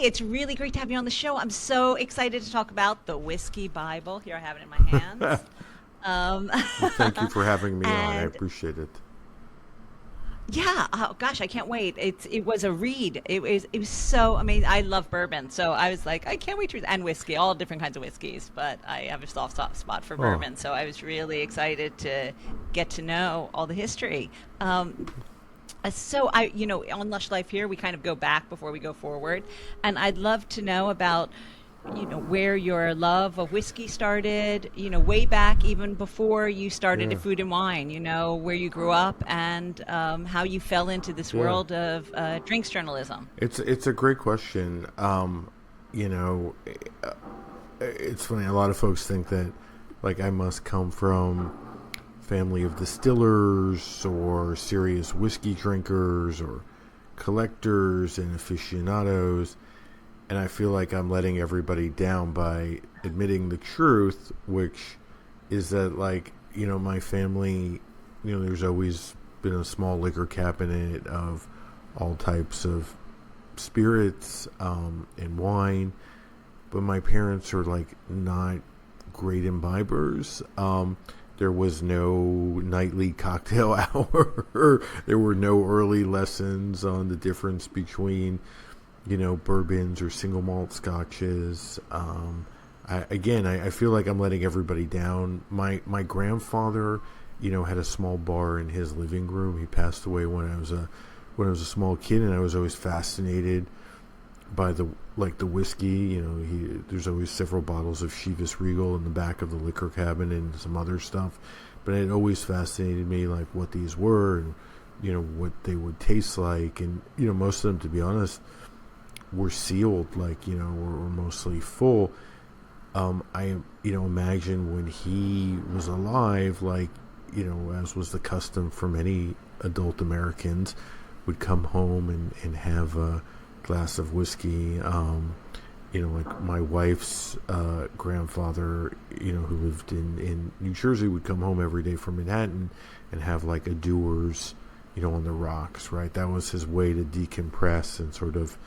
it's really great to have you on the show. I'm so excited to talk about the Whiskey Bible. Here I have it in my hands. Um, Well, thank you for having me on. I and appreciate it. yeah, oh gosh, I can't wait. It was a read. It was so amazing. I love bourbon, so I was like, I can't wait to read and whiskey, all different kinds of whiskeys. But I have a soft spot for Oh, bourbon, so I was really excited to get to know all the history. So on Lush Life here, we kind of go back before we go forward, and I'd love to know about, where your love of whiskey started, way back even before you started yeah, at Food and Wine, where you grew up and how you fell into this yeah. world of drinks journalism. It's a great question. You know, it's funny. A lot of folks think that like I must come from family of distillers or serious whiskey drinkers or collectors and aficionados, and I feel like I'm letting everybody down by admitting the truth, which is that like my family, there's always been a small liquor cabinet of all types of spirits and wine, but my parents are like not great imbibers. There was no nightly cocktail hour. There were no early lessons on the difference between bourbons or single malt scotches. I feel like I'm letting everybody down. My grandfather, had a small bar in his living room. He passed away when I was a small kid, and I was always fascinated by the whiskey. There's always several bottles of Chivas Regal in the back of the liquor cabinet and some other stuff. But it always fascinated me, like what these were and what they would taste like, and most of them, to be honest, were sealed, like were mostly full. I imagine when he was alive, like as was the custom for many adult Americans, would come home and have a glass of whiskey. Like my wife's grandfather, who lived in New Jersey, would come home every day from Manhattan and have like a Dewar's, on the rocks, right? That was his way to decompress and sort of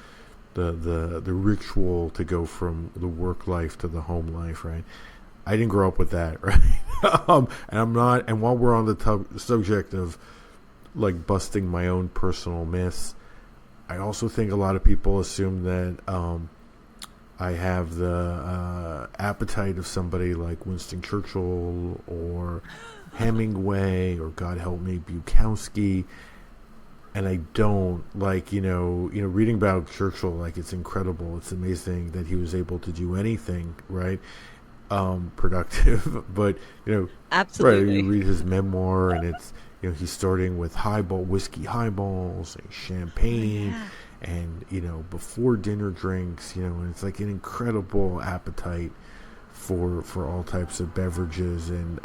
the ritual to go from the work life to the home life, right? I didn't grow up with that, right? And I'm not. And while we're on the subject of like busting my own personal myths, I also think a lot of people assume that I have the appetite of somebody like Winston Churchill or Hemingway or, God help me, Bukowski. And I don't. Like reading about Churchill, like it's incredible. It's amazing that he was able to do anything, right? Productive. But right, you Absolutely. read his memoir, and it's he's starting with whiskey highballs and Oh, champagne, yeah. and before dinner drinks, and it's like an incredible appetite for all types of beverages. And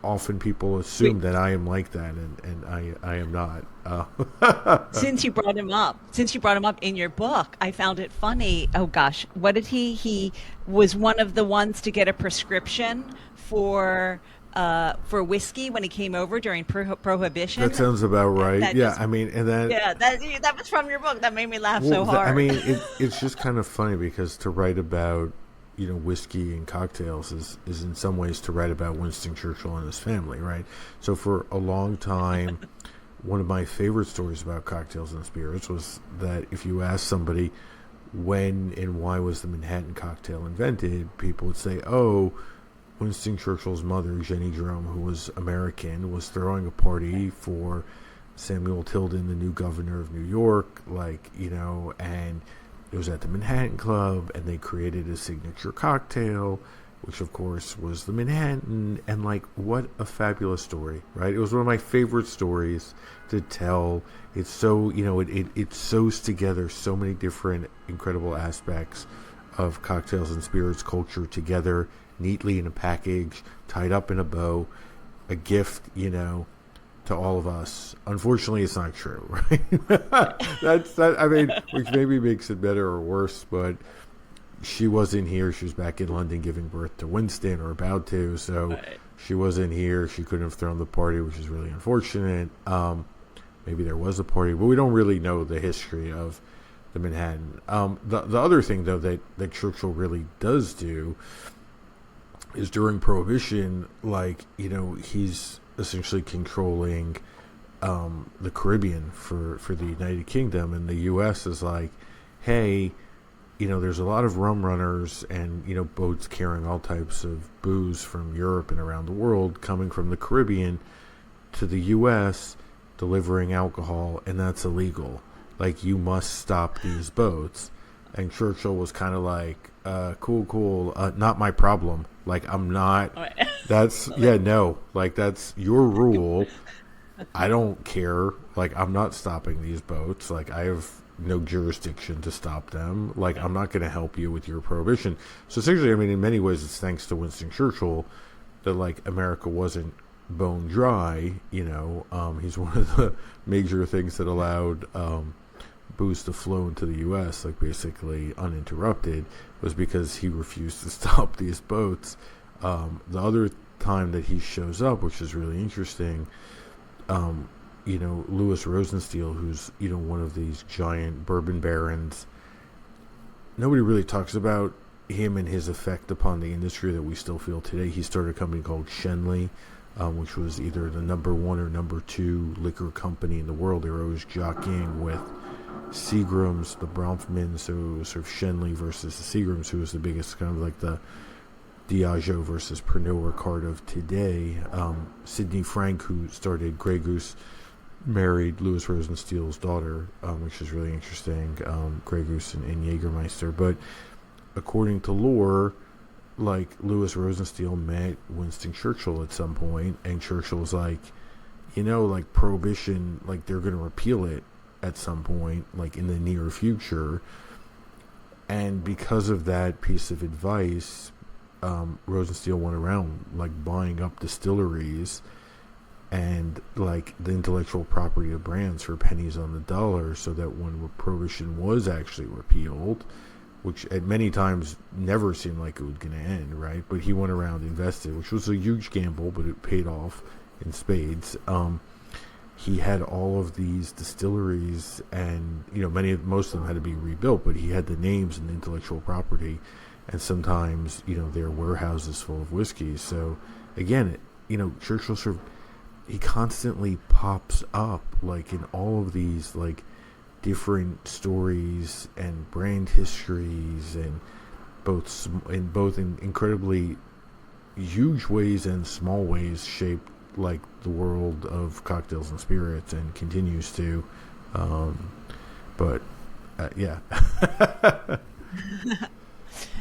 often people assume Wait, that I am like that, and I am not. since you brought him up in your book, I found it funny. Oh gosh, what did he was one of the ones to get a prescription for whiskey when he came over during That prohibition. sounds about right. That Yeah, just I mean, and that Yeah, that was from your book. That made me laugh well, so hard. it's just kind of funny because to write about whiskey and cocktails is in some ways to write about Winston Churchill and his family, right? So for a long time, one of my favorite stories about cocktails and spirits was that if you ask somebody when and why was the Manhattan cocktail invented, people would say, "Oh, Winston Churchill's mother, Jenny Jerome, who was American, was throwing a party for Samuel Tilden, the new governor of New York, and it was at the Manhattan Club, and they created a signature cocktail, which of course was the Manhattan." And like, what a fabulous story, right? It was one of my favorite stories to tell. It's so, it sews together so many different incredible aspects of cocktails and spirits culture together neatly in a package, tied up in a bow, a gift, to all of us. Unfortunately, it's not true, right? That's that. I mean, which maybe makes it better or worse, but she wasn't here. She was back in London giving birth to Winston, or about to. So Right. she wasn't here. She couldn't have thrown the party, which is really unfortunate. Maybe there was a party, but we don't really know the history of the Manhattan. The other thing though that Churchill really does do is during Prohibition, like, he's essentially controlling the Caribbean for the United Kingdom, and the U.S. is like, hey, there's a lot of rum runners and, boats carrying all types of booze from Europe and around the world coming from the Caribbean to the U.S., delivering alcohol, and that's illegal. Like, you must stop these boats. And Churchill was kind of like, cool, not my problem. Like, I'm not, All right. that's, yeah, no, like, that's your rule. I don't care. Like, I'm not stopping these boats. Like, I have no jurisdiction to stop them. Like, I'm not going to help you with your prohibition. So essentially, I mean, in many ways, it's thanks to Winston Churchill that, like, America wasn't bone dry. He's one of the major things that allowed booze to flow into the U.S., like, basically uninterrupted, was because he refused to stop these boats. The other time that he shows up, which is really interesting, Louis Rosenstiel, who's, one of these giant bourbon barons. Nobody really talks about him and his effect upon the industry that we still feel today. He started a company called Shenley, which was either the number one or number two liquor company in the world. They were always jockeying with Seagram's, the Bronfman, so sort of Shenley versus the Seagrams, who was the biggest, kind of like the Diageo versus Pernod Ricard of today. Sidney Frank, who started Grey Goose, married Louis Rosenstiel's daughter, which is really interesting, Grey Goose and Jägermeister. But according to lore, like, Louis Rosenstiel met Winston Churchill at some point, and Churchill was like, like, Prohibition, like, they're going to repeal it at some point, like, in the near future. And because of that piece of advice, Rosenstiel went around, like, buying up distilleries and, like, the intellectual property of brands for pennies on the dollar, so that when Prohibition was actually repealed, which at many times never seemed like it was going to end, right? But he went around, invested, which was a huge gamble, but it paid off in spades. He had all of these distilleries, and most of them had to be rebuilt, but he had the names and the intellectual property, and sometimes their warehouses full of whiskey. So again, Churchill sort of, he constantly pops up, like, in all of these, like, different stories and brand histories, and both in incredibly huge ways and small ways shaped, like, the world of cocktails and spirits, and continues to. Yeah.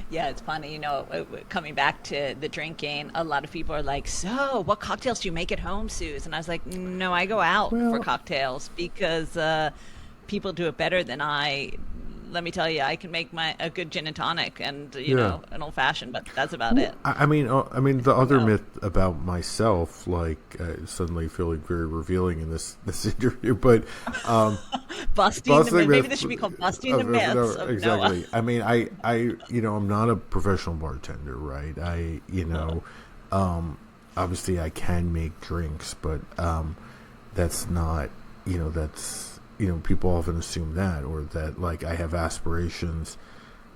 Yeah, it's funny, coming back to the drinking, a lot of people are like, so what cocktails do you make at home, Suze? And I was like, no, I go out for Well, cocktails because people do it better than I. Let me tell you, I can make a good gin and tonic and, yeah. an old fashioned, but that's about it. I mean, the other No. myth about myself, like, suddenly feeling very revealing in this interview, but Busting the busting myth. Maybe myth this should be called Busting the no, Myths of Noah. exactly. I mean, I'm not a professional bartender, right? Obviously I can make drinks, but that's not, that's, people often assume that, or that, like, I have aspirations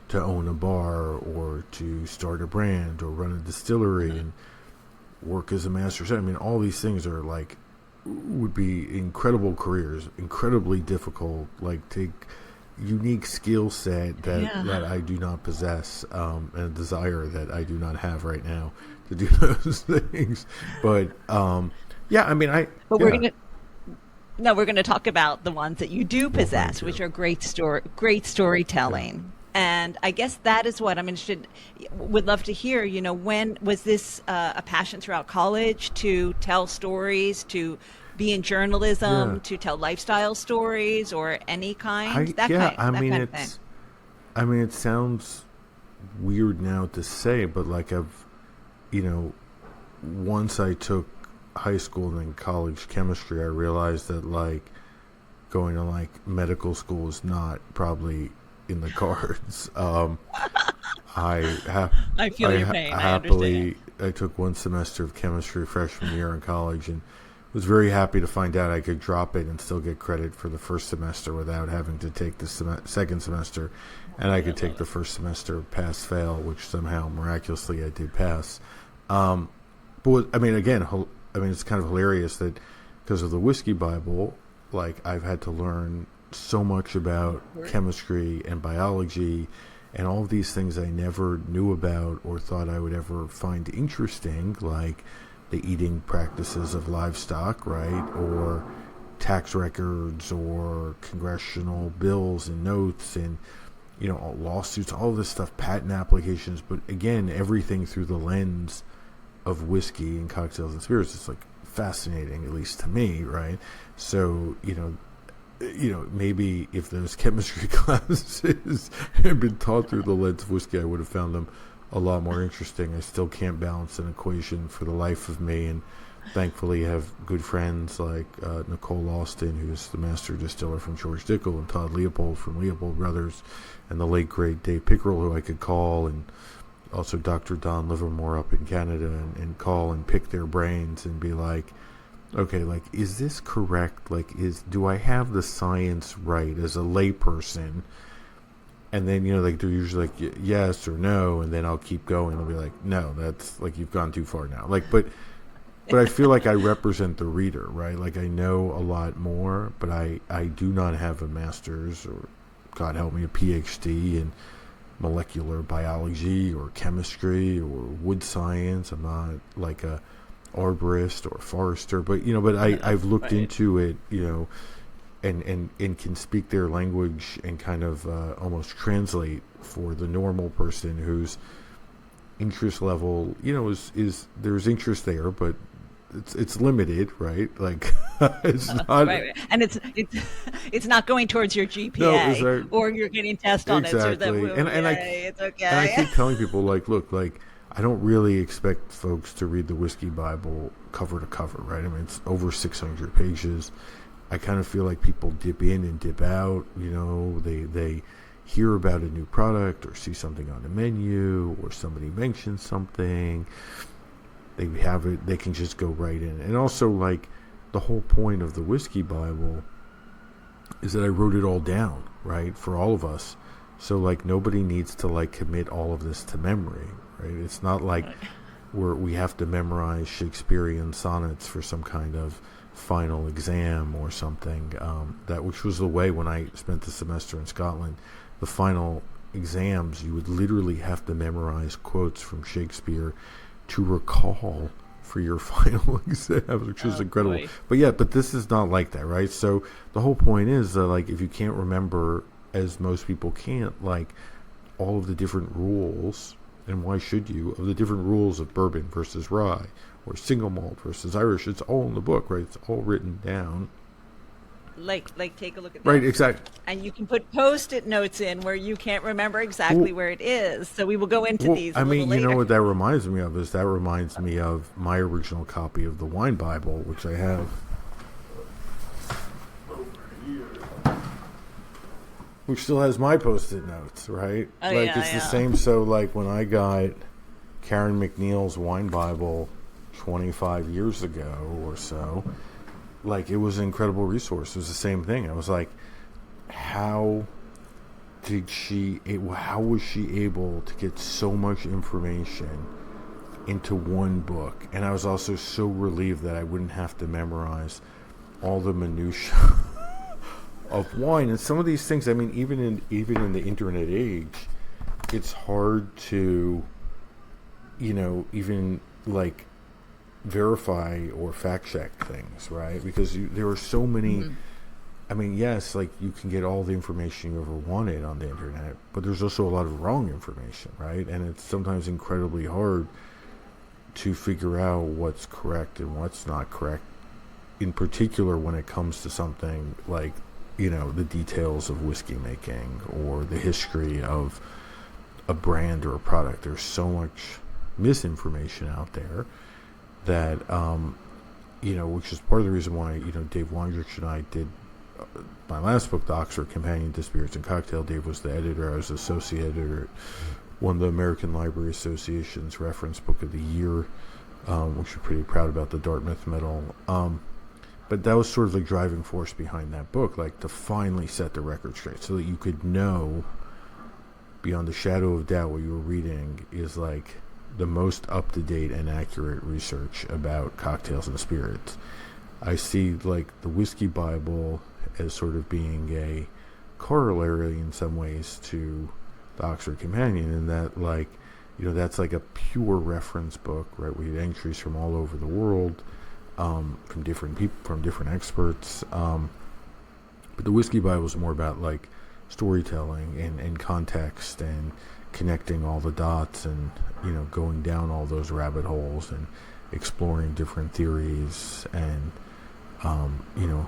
to own a bar, or to start a brand, or run a distillery, and work as a master chef. I mean, all these things are, like, would be incredible careers, incredibly difficult, like, take unique skill set that I do not possess, and a desire that I do not have right now to do those things. But yeah, I mean, But we're gonna talk about the ones that you do possess, which are great storytelling. And I guess that is what I'm interested. Would love to hear. When was this a passion throughout college to tell stories, to be in journalism, yeah. to tell lifestyle stories, or any kind? I mean, kind of thing. it sounds weird now to say, but, like, once I took high school and then college chemistry, I realized that, like, going to, like, medical school is not probably in the cards. I feel your pain. I happily understand. I took one semester of chemistry freshman year in college, and was very happy to find out I could drop it and still get credit for the first semester without having to take the second semester, and I could take the first semester pass fail, which somehow miraculously I did pass. But I mean, again, it's kind of hilarious that because of the Whiskey Bible, like I've had to learn so much about chemistry and biology and all of these things I never knew about or thought I would ever find interesting, like the eating practices of livestock, right? Or tax records or congressional bills and notes and, lawsuits, all this stuff, patent applications. But again, everything through the lens of whiskey and cocktails and spirits. It's like fascinating, at least to me, right? So, maybe if those chemistry classes had been taught through the lens of whiskey, I would have found them a lot more interesting. I still can't balance an equation for the life of me, and thankfully have good friends like Nicole Austin, who's the master distiller from George Dickel, and Todd Leopold from Leopold Brothers, and the late great Dave Pickerel, who I could call, and also Dr. Don Livermore up in Canada, and call and pick their brains and be like, okay, like, is this correct? Like, do I have the science right as a layperson? And then, like, they're usually like, yes or no, and then I'll keep going. They'll be like, no, that's, like, you've gone too far now. Like, but I feel like I represent the reader, right? Like, I know a lot more, but I do not have a master's or, God help me, a PhD in molecular biology or chemistry or wood science. I'm not, like, a arborist or forester, but I've looked into it, and can speak their language and kind of almost translate for the normal person whose interest level, is there's interest there, but it's limited, right? Like it's not right. And it's not going towards your GPA or you're getting test on it. So that it's okay. And I keep telling people, like, look, like, I don't really expect folks to read the Whiskey Bible cover to cover, right? I mean, it's over 600 pages. I kind of feel like people dip in and dip out. They hear about a new product or see something on the menu or somebody mentions something. They have it. They can just go right in. And also, like, the whole point of the Whiskey Bible is that I wrote it all down, right, for all of us. So, like, nobody needs to, like, commit all of this to memory, right? It's not like we have to memorize Shakespearean sonnets for some kind of final exam or something. Which was the way when I spent the semester in Scotland. The final exams, you would literally have to memorize quotes from Shakespeare to recall for your final exam, which was incredible. Boy. But this is not like that, right? So the whole point is that, like, if you can't remember, as most people can't, like, all of the different rules, and why should you, of the different rules of bourbon versus rye, or single malt versus Irish, it's all in the book, right? It's all written down. Like take a look at that. Right, exactly. And you can put Post-it notes in where you can't remember exactly where it is. So we will go into these a little later. You know what that reminds me of is that reminds me of my original copy of the Wine Bible, which I have over here, which still has my Post-it notes, right? The same. So, like, when I got Karen McNeil's Wine Bible 25 years ago or so, like, it was an incredible resource. It was the same thing. I was like, how was she able to get so much information into one book? And I was also so relieved that I wouldn't have to memorize all the minutiae of wine. And some of these things, I mean, even in the internet age, it's hard to, even, like, verify or fact check things, right? Because there are so many. I mean, yes, like, you can get all the information you ever wanted on the internet, but there's also a lot of wrong information, right? And it's sometimes incredibly hard to figure out what's correct and what's not correct, in particular when it comes to something like, the details of whiskey making or the history of a brand or a product. There's so much misinformation out there that, which is part of the reason why, Dave Wondrich and I did my last book, The Oxford Companion to Spirits and Cocktail. Dave was the editor. I was associate editor. Won the American Library Association's Reference Book of the Year, which we're pretty proud about, the Dartmouth Medal. but that was sort of the driving force behind that book, like to finally set the record straight so that you could know beyond a shadow of doubt what you were reading is like the most up-to-date and accurate research about cocktails and spirits. I see like the Whiskey Bible as sort of being a corollary in some ways to the Oxford Companion, in that, like, you know, that's like a pure reference book, right? We had entries from all over the world, from different people, from different experts. But the Whiskey Bible is more about like storytelling and context and connecting all the dots, and, you know, going down all those rabbit holes and exploring different theories, and you know,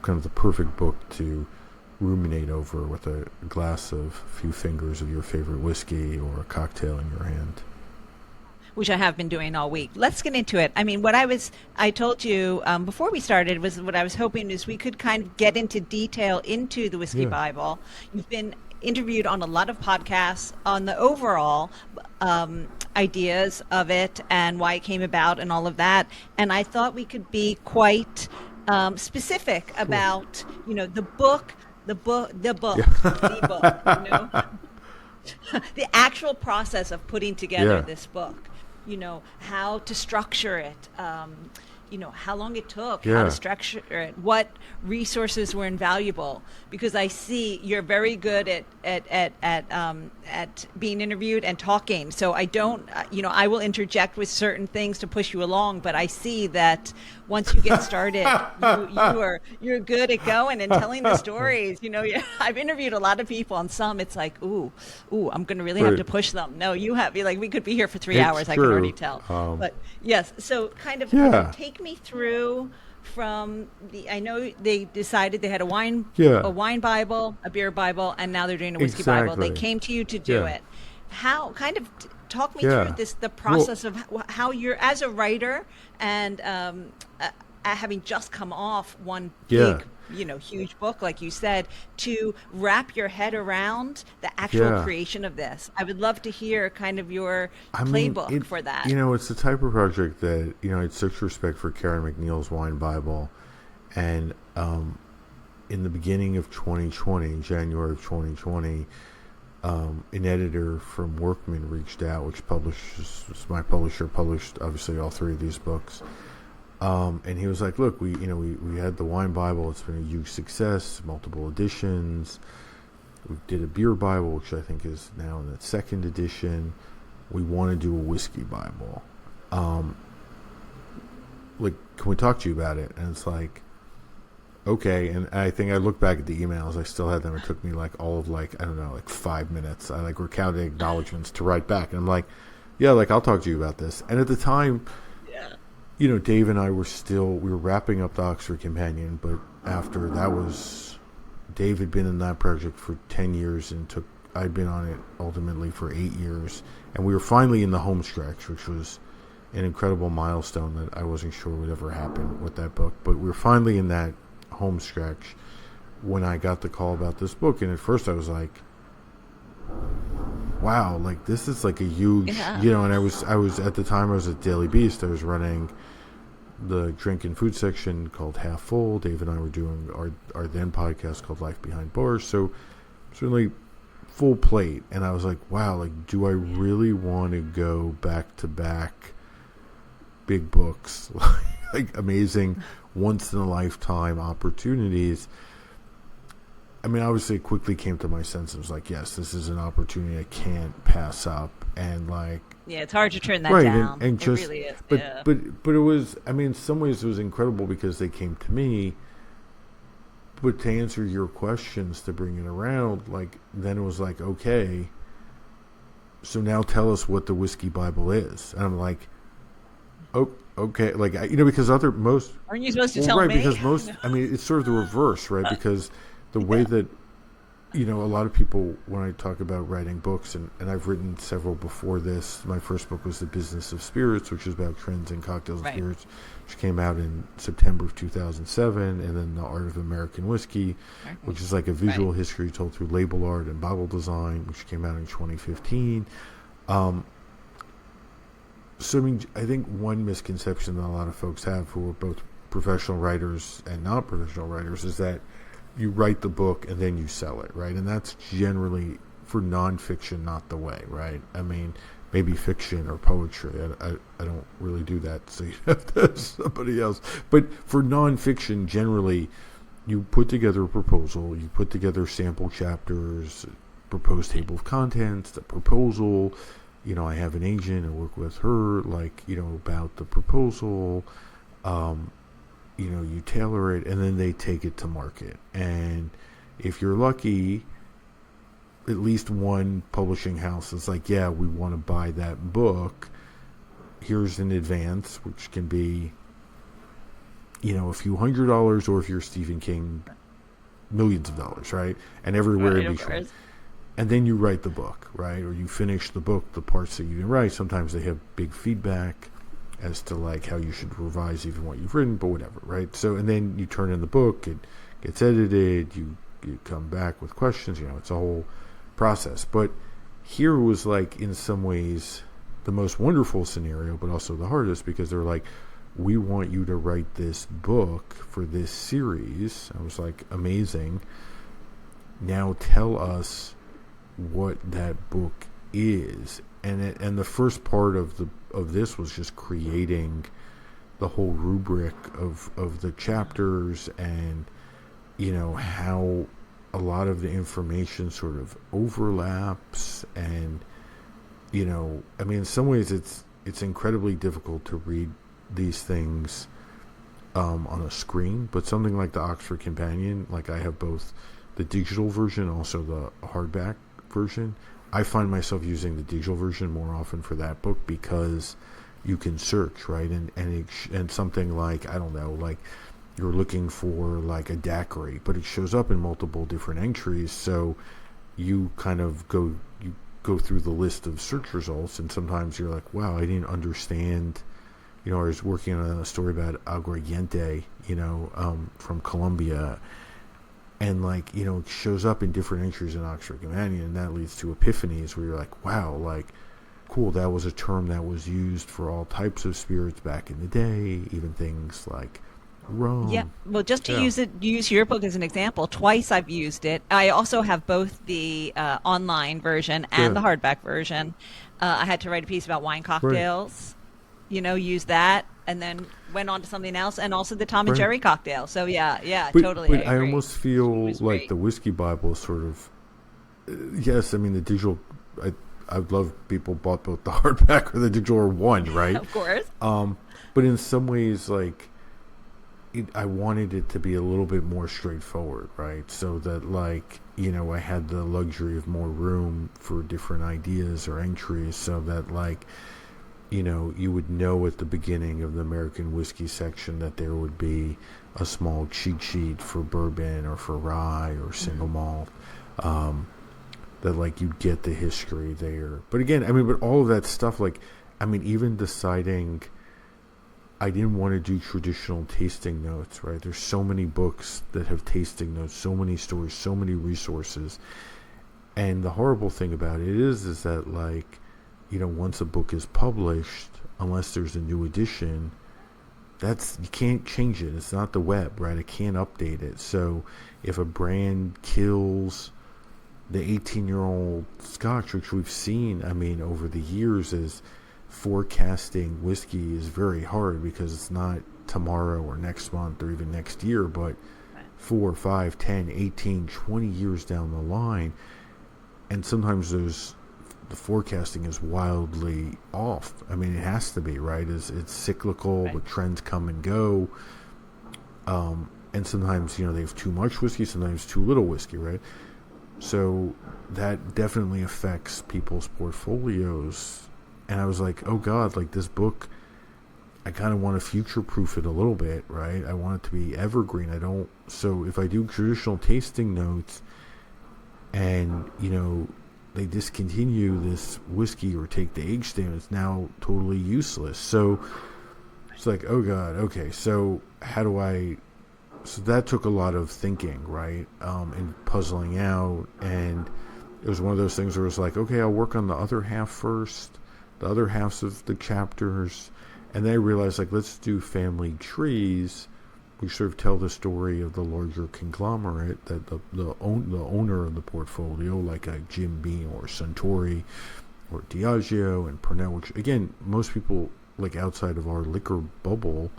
kind of the perfect book to ruminate over with a glass of few fingers of your favorite whiskey or a cocktail in your hand. Which I have been doing all week. Let's get into it. I mean, I told you before we started, was what I was hoping is we could kind of get into detail into the Whiskey Yeah. Bible. You've been interviewed on a lot of podcasts on the overall ideas of it and why it came about and all of that. And I thought we could be quite specific about, you know, the book, you know, the actual process of putting together Yeah. this book, you know, how to structure it, you know, how long it took, how Yeah. to structure it, what resources were invaluable. Because I see you're very good at being interviewed and talking. So I don't, you know, I will interject with certain things to push you along. But I see that once you get started, you're good at going and telling the stories. You know, I've interviewed a lot of people, and some it's like, ooh, I'm going to really have to Right. push them. No, you have, like, we could be here for 3 It's hours. I can true. already tell. But yes, so kind of, Yeah. take me through from I know they decided they had a wine Bible, a beer Bible, and now they're doing a whiskey Bible. They Exactly. came to you to do Yeah. it. How kind of talk me Yeah. through the process of how you're, as a writer, and having just come off one Yeah. big, you know, huge book, like you said, to wrap your head around the actual Yeah. creation of this. I would love to hear kind of your I mean, playbook for that. You know, it's the type of project that, you know, I had such respect for Karen McNeil's Wine Bible. And in the beginning of 2020, January of 2020, an editor from Workman reached out, which publishes, my publisher published obviously all three of these books. And he was like, look, we had the Wine Bible. It's been a huge success, multiple editions. We did a beer Bible, which I think is now in its second edition. We want to do a whiskey Bible. Like, can we talk to you about it? And it's like, okay. And I think I look back at the emails. I still had them. It took me like all of like, I don't know, like 5 minutes. I like recounted acknowledgments to write back. And I'm like, yeah, like I'll talk to you about this. And at the time, you know, Dave and I we were wrapping up the Oxford Companion, but after that was, Dave had been in that project for 10 years and I'd been on it ultimately for 8 years. And we were finally in the home stretch, which was an incredible milestone that I wasn't sure would ever happen with that book. But we were finally in that home stretch when I got the call about this book. And at first I was like, wow, like this is like a huge, you know, and I was at the time I was at Daily Beast. I was running the drink and food section called Half Full. Dave and I were doing our then podcast called Life Behind Bars. So certainly full plate. And I was like, wow, like, do I really want to go back to back big books, like amazing once in a lifetime opportunities? I mean, obviously it quickly came to my senses. It was like, yes, this is an opportunity I can't pass up. And like, Yeah, it's hard to turn that right, down. and It just, really is. but, Yeah. but it was, I mean, in some ways it was incredible because they came to me. But to answer your questions, to bring it around, like, then it was like, okay, so now tell us what the Whiskey Bible is. And I'm like, oh, okay, like, you know, because most, Aren't you supposed to well, tell right, me? because most, I mean, it's sort of the reverse, right? Because the way that, you know, a lot of people, when I talk about writing books, and I've written several before this. My first book was The Business of Spirits, which is about trends in cocktails and spirits, which came out in September of 2007, and then The Art of American Whiskey, which is like a visual history told through label art and bottle design, which came out in 2015. So, I mean, I think one misconception that a lot of folks have who are both professional writers and non-professional writers is that you write the book and then you sell it, right? And that's generally for nonfiction not the way, right? I mean, maybe fiction or poetry. I don't really do that, so you have to have somebody else. But for nonfiction, generally, you put together a proposal, you put together sample chapters, proposed table of contents, the proposal. I have an agent, I work with her, about the proposal. You tailor it, and then they take it to market. And if you're lucky, at least one publishing house is like, yeah, we want to buy that book. Here's an advance, which can be, a few $100s, or if you're Stephen King, millions of dollars, right? And everywhere in between. And then you write the book, right? Or you finish the book, the parts that you didn't write. Sometimes they have big feedback as to how you should revise even what you've written, but whatever, right? So, and then you turn in the book, it gets edited, you come back with questions, it's a whole process. But here was in some ways the most wonderful scenario, but also the hardest, because they're like, we want you to write this book for this series. I was like, amazing. Now tell us what that book is. And the first part of this was just creating the whole rubric of the chapters, and how a lot of the information sort of overlaps. And in some ways it's incredibly difficult to read these things on a screen, but something like the Oxford Companion, I have both the digital version, also the hardback version. I find myself using the digital version more often for that book, because you can search, right? And something I don't know, you're looking for a daiquiri, but it shows up in multiple different entries. So you kind of go through the list of search results, and sometimes you're like, wow, I didn't understand. I was working on a story about aguardiente, from Colombia. And it shows up in different entries in Oxford Companion, and that leads to epiphanies where you're like, wow, cool, that was a term that was used for all types of spirits back in the day, even things like rum. Yeah, well, just to use your book as an example, twice I've used it. I also have both the online version and the hardback version. I had to write a piece about wine cocktails, use that, and then went on to something else, and also the Tom and Jerry cocktail. So totally. But I almost feel like the Whiskey Bible is sort of, yes, I mean the digital. I'd love people bought both the hardback or the digital, or one, right? Of course. But in some ways, I wanted it to be a little bit more straightforward, right? So that I had the luxury of more room for different ideas or entries, so that you would know at the beginning of the American whiskey section that there would be a small cheat sheet for bourbon or for rye or single malt, that you'd get the history there. But again, but all of that stuff, even deciding I didn't want to do traditional tasting notes, right? There's so many books that have tasting notes, so many stories, so many resources. And the horrible thing about it is that once a book is published, unless there's a new edition, you can't change it. It's not the web, right? I can't update it. So if a brand kills the 18-year-old Scotch, which we've seen, over the years, is forecasting whiskey is very hard, because it's not tomorrow or next month or even next year, but 4, 5, 10, 18, 20 years down the line. And sometimes the forecasting is wildly off. It has to be, right? It's cyclical, right? But trends come and go. And sometimes, they have too much whiskey, sometimes too little whiskey, right? So that definitely affects people's portfolios. And I was like, oh God, this book, I kind of want to future-proof it a little bit, right? I want it to be evergreen. So if I do traditional tasting notes and, they discontinue this whiskey or take the age stamp, it's now totally useless. So it's like, oh God, okay, so how do I... So that took a lot of thinking, right? And puzzling out. And it was one of those things where it was like, okay, I'll work on the other half first, the other halves of the chapters. And then I realized, let's do family trees. we sort of tell the story of the larger conglomerate that the owner of the portfolio, like a Jim Beam or Suntory or Diageo and Pernod, which again, most people like outside of our liquor bubble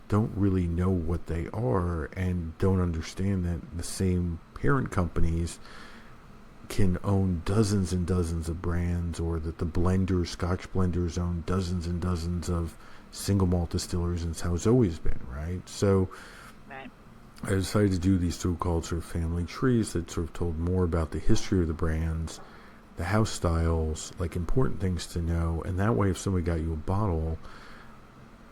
don't really know what they are and don't understand that the same parent companies can own dozens and dozens of brands, or that the blenders, Scotch blenders, own dozens and dozens of single malt distilleries, and it's how it's always been, right? So Right. I decided to do these so-called sort of family trees that sort of told more about the history of the brands, the house styles, like important things to know. And that way, if somebody got you a bottle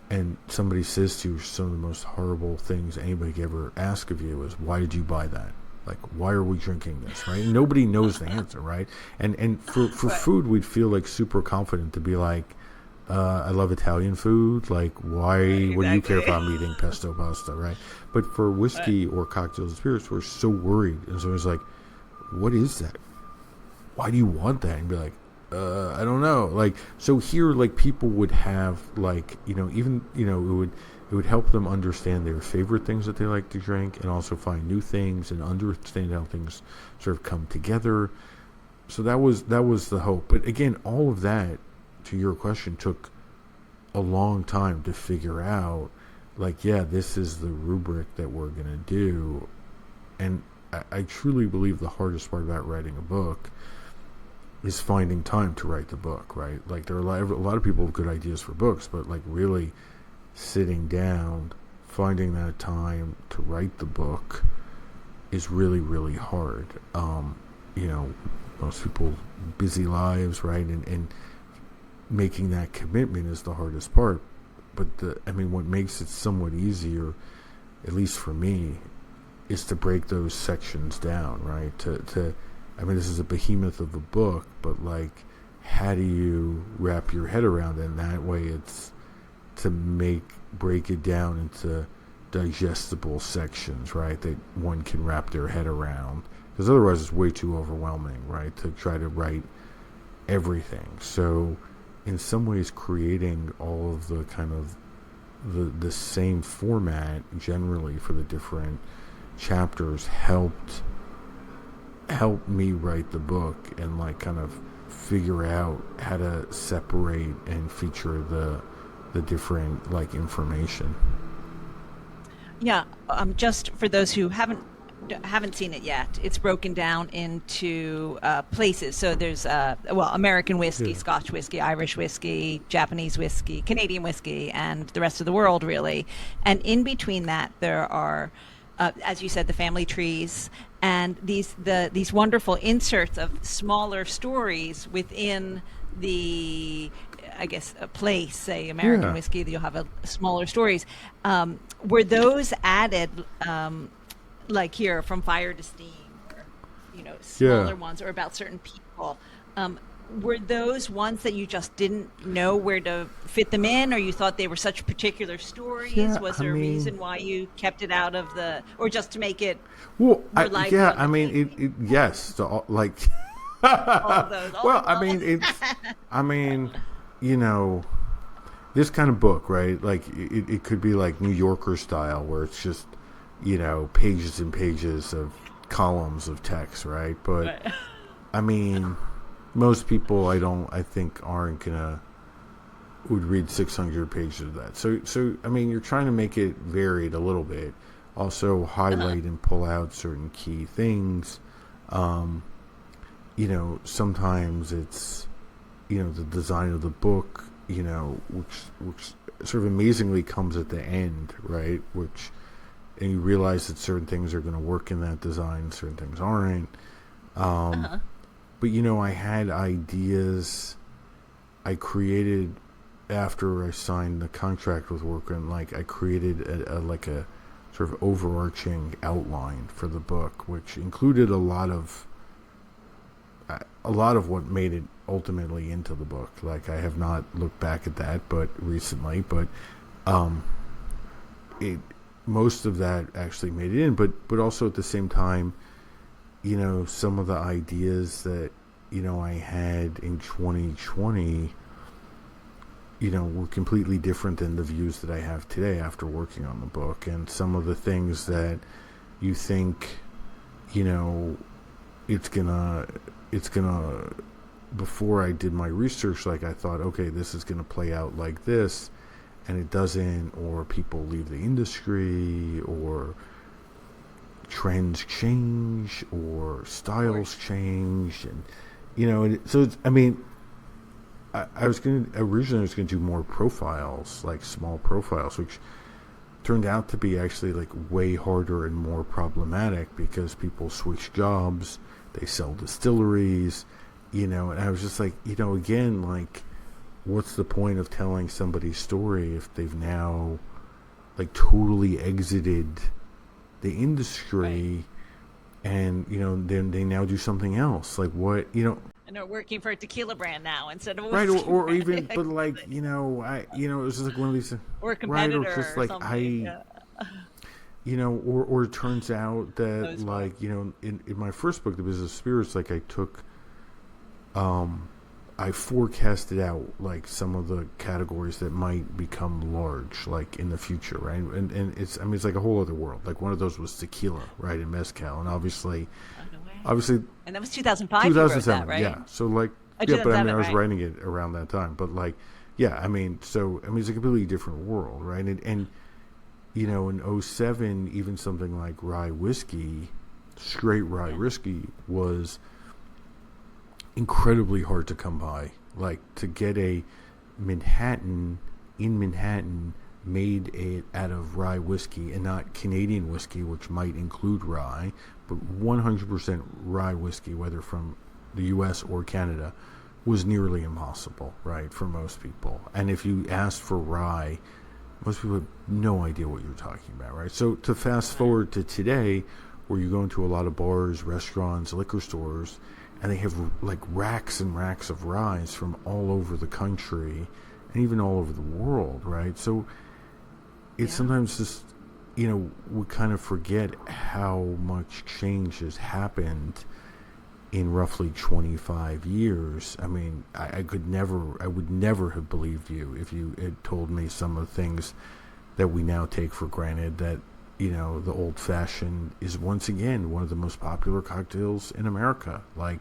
and somebody says to you some of the most horrible things anybody could ever ask of you is, why did you buy that? Like, why are we drinking this, right? And nobody knows the answer, right? And for food, we'd feel like super confident to be like, I love Italian food. Like, why? What do you care if I'm eating pesto pasta, right? But for whiskey or cocktails and spirits, we're so worried. And so it's like, what is that? Why do you want that? And be like, I don't know. Like, so here, like, people would have, like, even, it would help them understand their favorite things that they like to drink, and also find new things and understand how things sort of come together. So that was the hope. But again, all of that, to your question, took a long time to figure out. Like, yeah, this is the rubric that we're going to do. And I truly believe the hardest part about writing a book is finding time to write the book, right? Like, there are a lot of people with good ideas for books, but like really sitting down, finding that time to write the book is really, really hard. Most people, busy lives, right? And making that commitment is the hardest part. But what makes it somewhat easier, at least for me, is to break those sections down, right? This is a behemoth of a book, but like, how do you wrap your head around it? And that way it's to break it down into digestible sections, right? That one can wrap their head around. Because otherwise it's way too overwhelming, right? To try to write everything. So in some ways, creating all of the kind of the same format generally for the different chapters helped me write the book and like kind of figure out how to separate and feature the different like information. Yeah, just for those who haven't seen it yet, it's broken down into places. So there's American whiskey, Yeah. Scotch whiskey, Irish whiskey, Japanese whiskey, Canadian whiskey, and the rest of the world, really. And in between that, there are, as you said, the family trees and these wonderful inserts of smaller stories within the, I guess, a place, say American Yeah. whiskey, that you'll have smaller stories. Were those added, like here, from fire to steam, or smaller Yeah. ones, or about certain people? Were those ones that you just didn't know where to fit them in, or you thought they were such particular stories? Yeah, Was there a reason why you kept it out of or just to make it well, more lively on the page? yes, so, like, All of those. All well, of them. this kind of book, right? Like, it could be like New Yorker style, where it's just, pages and pages of columns of text, right? But, Right. most people, I think, would read 600 pages of that. So, you're trying to make it varied a little bit. Also, highlight and pull out certain key things. Sometimes it's, the design of the book, which sort of amazingly comes at the end, right? And you realize that certain things are going to work in that design, certain things aren't. But, I had ideas I created after I signed the contract with Workman. Like, I created a sort of overarching outline for the book, which included a lot of what made it ultimately into the book. Like, I have not looked back at that, but recently, but most of that actually made it in. But also at the same time, some of the ideas that I had in 2020 were completely different than the views that I have today after working on the book. And some of the things that you think, it's gonna, before I did my research, like I thought, okay, this is gonna play out like this, and it doesn't, or people leave the industry, or trends change, or styles change, and so it's, I mean, I was originally gonna do more profiles, like small profiles, which turned out to be actually like way harder and more problematic because people switch jobs, they sell distilleries, and I was just like, again, like, what's the point of telling somebody's story if they've now like totally exited the industry, right. And then they now do something else, like what, And are working for a tequila brand now instead of a right, whiskey or brand. even, but like, it was just like one of these, Or a right, or competitor just or like something. Yeah. or it turns out that, Those like, in my first book, The Business of Spirits, like I took, I forecasted out like some of the categories that might become large, like in the future, right? And it's, I mean, it's like a whole other world. Like one of those was tequila, right, and mezcal, and obviously, No way. obviously, And that was 2005 you wrote that, right? yeah. So like, Oh, yeah, but I mean, I 2007, was right? writing it around that time, but like, yeah, I mean, so I mean, it's a completely different world, right? And in '07, even something like rye whiskey, straight rye whiskey, was incredibly hard to come by. Like to get a Manhattan made it out of rye whiskey and not Canadian whiskey, which might include rye, but 100% rye whiskey, whether from the U.S. or Canada, was nearly impossible, right, for most people. And if you asked for rye, most people have no idea what you're talking about, right? So to fast forward to today, where you go into a lot of bars, restaurants, liquor stores, and they have like racks and racks of ryes from all over the country and even all over the world, right? So it's sometimes just, we kind of forget how much change has happened in roughly 25 years. I mean, I would never have believed you if you had told me some of the things that we now take for granted, that, the old fashioned is once again one of the most popular cocktails in America. Like,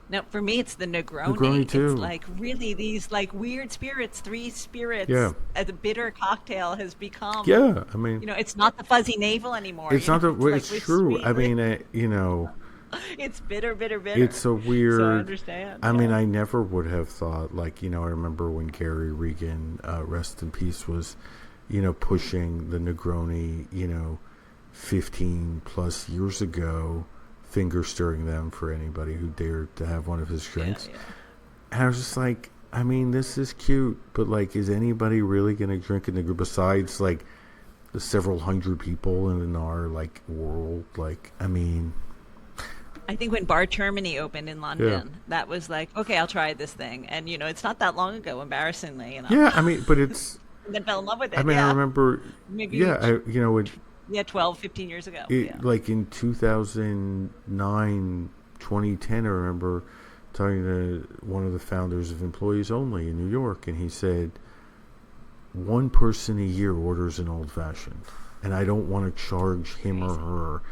No, for me it's the Negroni. Negroni too. It's like really these like weird spirits, three spirits. Yeah. As a bitter cocktail has become. Yeah, I mean, It's not the fuzzy navel anymore. it's not the. It's It's true. sweet. I mean, It's bitter, bitter, bitter. it's a weird. So I understand. I mean, I never would have thought, like, I remember when Gary Regan, rest in peace, was, pushing the Negroni, 15 plus years ago, finger stirring them for anybody who dared to have one of his drinks. Yeah. And I was just like, I mean, this is cute, but like, is anybody really going to drink a Negroni besides like the several hundred people in our like world? Like, I mean, I think when Bar Germany opened in London, that was like, okay, I'll try this thing. And, it's not that long ago, embarrassingly. yeah, I mean, but it's, And then fell in love with it. I mean, I remember, Maybe, yeah, yeah, 12, 15 years ago. like in 2009, 2010, I remember talking to one of the founders of Employees Only in New York, and he said, one person a year orders an old fashioned, and I don't want to charge him or her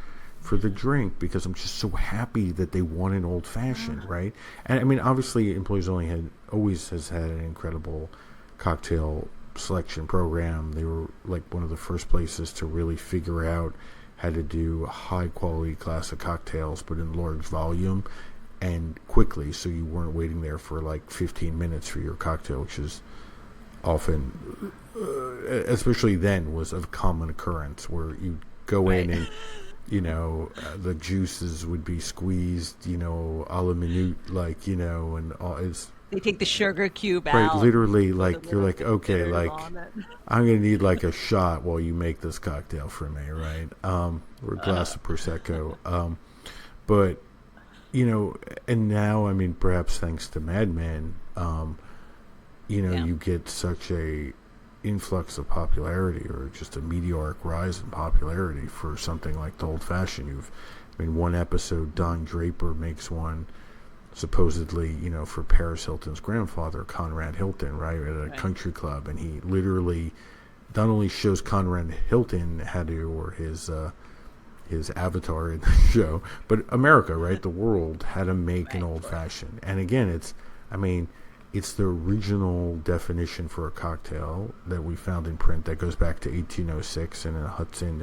for the drink because I'm just so happy that they want an old fashioned, right? And I mean, obviously, Employees Only always has had an incredible cocktail selection program. They were like one of the first places to really figure out how to do high quality classic cocktails, but in large volume and quickly, so you weren't waiting there for like 15 minutes for your cocktail, which is often, especially then, was a common occurrence where you go in and the juices would be squeezed, a la minute, like, and all. It's They take the sugar cube right, out. literally, like, you're like, okay, bitters like, on it. I'm gonna need like a shot while you make this cocktail for me, right? Or a glass of prosecco. But and now, I mean, perhaps thanks to Mad Men, you get such a influx of popularity, or just a meteoric rise in popularity for something like the old fashioned. One episode, Don Draper makes one supposedly, for Paris Hilton's grandfather, Conrad Hilton, right, at a country club, and he literally not only shows Conrad Hilton how to, or his avatar in the show, but America, right, the world, how to make an old fashioned. And again, it's the original definition for a cocktail that we found in print that goes back to 1806 in a Hudson,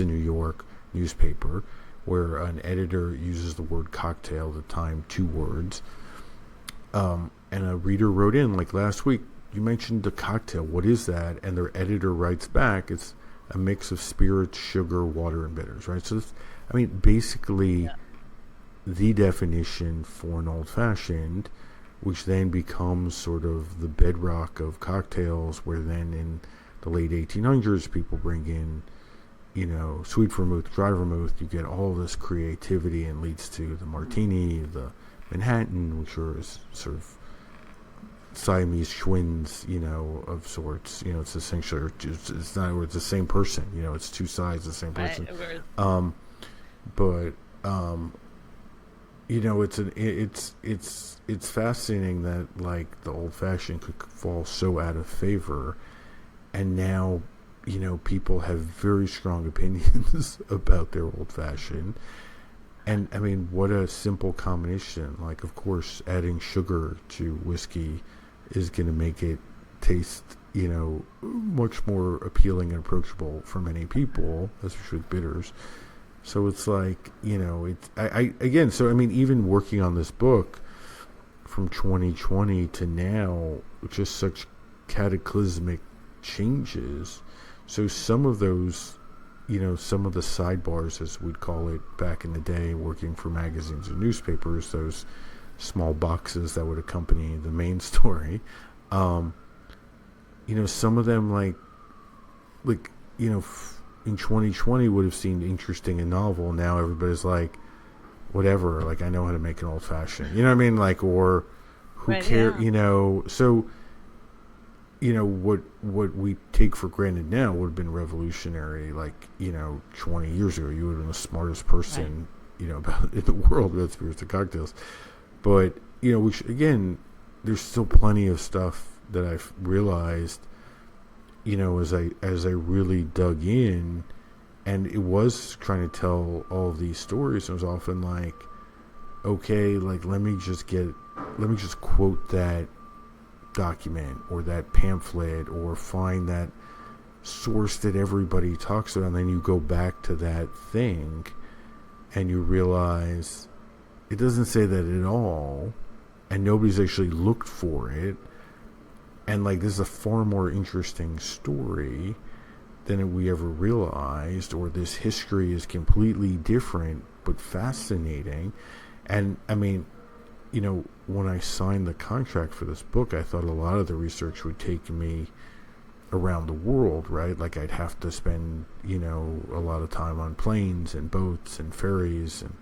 New York newspaper, where an editor uses the word cocktail, at the time 2 words, and a reader wrote in, like last week, you mentioned the cocktail, what is that? And their editor writes back, it's a mix of spirits, sugar, water, and bitters, right? So this, basically the definition for an old-fashioned, which then becomes sort of the bedrock of cocktails, where then in the late 1800s people bring in sweet vermouth, dry vermouth. You get all this creativity, and leads to the martini, the Manhattan, which are sort of Siamese twins, of sorts. It's essentially, it's not, it's the same person. It's 2 sides of the same person. It's fascinating that, like, the old fashioned could fall so out of favor, and now people have very strong opinions about their old fashioned. And what a simple combination. Like, of course, adding sugar to whiskey is going to make it taste, much more appealing and approachable for many people, especially with bitters. So it's like, even working on this book from 2020 to now, just such cataclysmic changes. So some of those, some of the sidebars, as we'd call it back in the day, working for magazines and newspapers, those small boxes that would accompany the main story, some of them, in 2020 would have seemed interesting and novel. Now everybody's like, whatever, like, I know how to make an old fashioned, or who cares, so what we take for granted now would have been revolutionary, 20 years ago. You would have been the smartest person, about in the world about spirits and cocktails. But, there's still plenty of stuff that I've realized, as I really dug in, and it was trying to tell all of these stories. It was often like, okay, like, let me just quote that document or that pamphlet, or find that source that everybody talks about, and then you go back to that thing and you realize it doesn't say that at all, and nobody's actually looked for it, and this is a far more interesting story than we ever realized, or this history is completely different but fascinating. And when I signed the contract for this book, I thought a lot of the research would take me around the world, right? Like, I'd have to spend, a lot of time on planes and boats and ferries and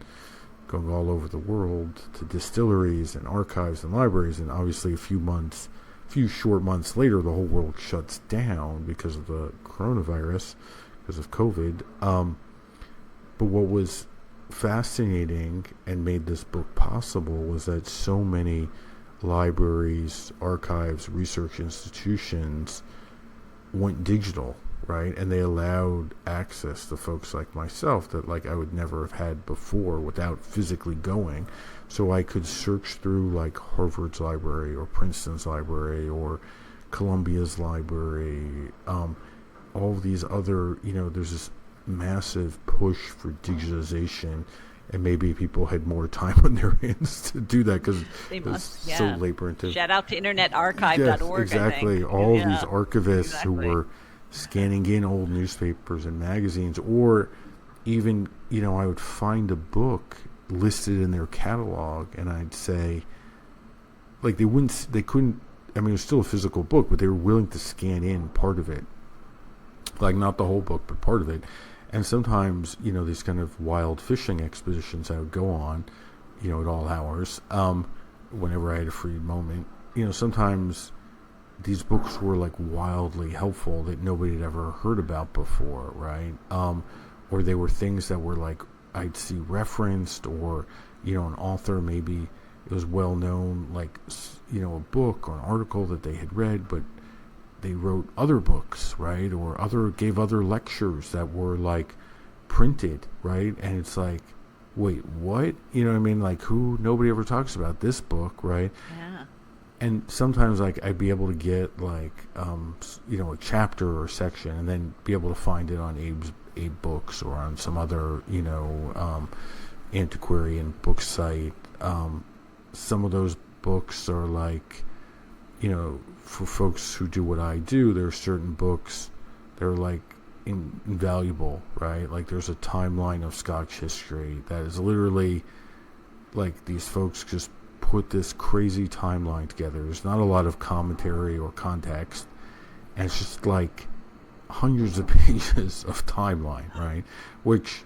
going all over the world to distilleries and archives and libraries. And obviously a few short months later, the whole world shuts down because of the coronavirus, because of COVID. But what was fascinating and made this book possible was that so many libraries, archives, research institutions went digital, right? And they allowed access to folks like myself that, I would never have had before without physically going. So I could search through, Harvard's library or Princeton's library or Columbia's library, all these other, there's this massive push for digitization, and maybe people had more time on their hands to do that because it was so labor intensive. Shout out to internetarchive.org. Yes, exactly. I think. All these archivists who were scanning in old newspapers and magazines, or even, I would find a book listed in their catalog, and I'd say, they couldn't, it was still a physical book, but they were willing to scan in part of it, not the whole book, but part of it. And sometimes, these kind of wild fishing expeditions I would go on, at all hours, whenever I had a free moment, sometimes these books were wildly helpful that nobody had ever heard about before, right? Or they were things that were I'd see referenced, or an author, maybe it was well known, like a book or an article that they had read, but they wrote other books, right, or gave other lectures that were like printed, right, and it's like, wait, what? You know what I mean? Like, nobody ever talks about this book, right? Yeah. And sometimes, like, I'd be able to get, like, a chapter or section, and then be able to find it on Abe Books or on some other, antiquarian book site. Some of those books are like, for folks who do what I do, there are certain books that are like invaluable, right? Like, there's a timeline of Scotch history that is literally like, these folks just put this crazy timeline together. There's not a lot of commentary or context, and it's just like hundreds of pages of timeline, right? Which